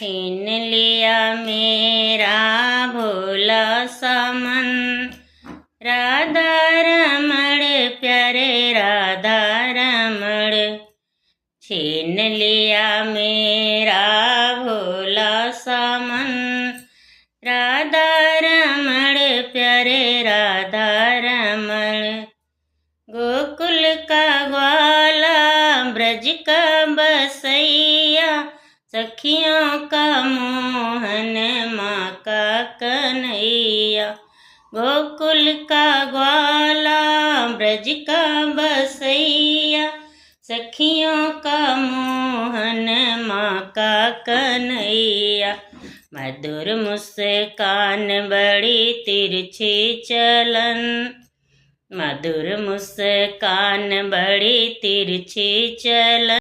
छीन लिया मेरा भोला सा मन। राधा रमण प्यारे राधा रमण, छीन लिया मेरा भोला सा मन। राधा रमण प्यारे राधा रमण, गोकुल का ग्वाला ब्रज का बसैया, सखियों का मोहन माँ का कन्हैया। गोकुल का ग्वाला ब्रज का बसैया, सखियों का मोहन माँ का कन्हैया। मधुर मुस्कान बड़ी तिरछी चलन, मधुर मुस्कान बड़ी तिरछी चलन।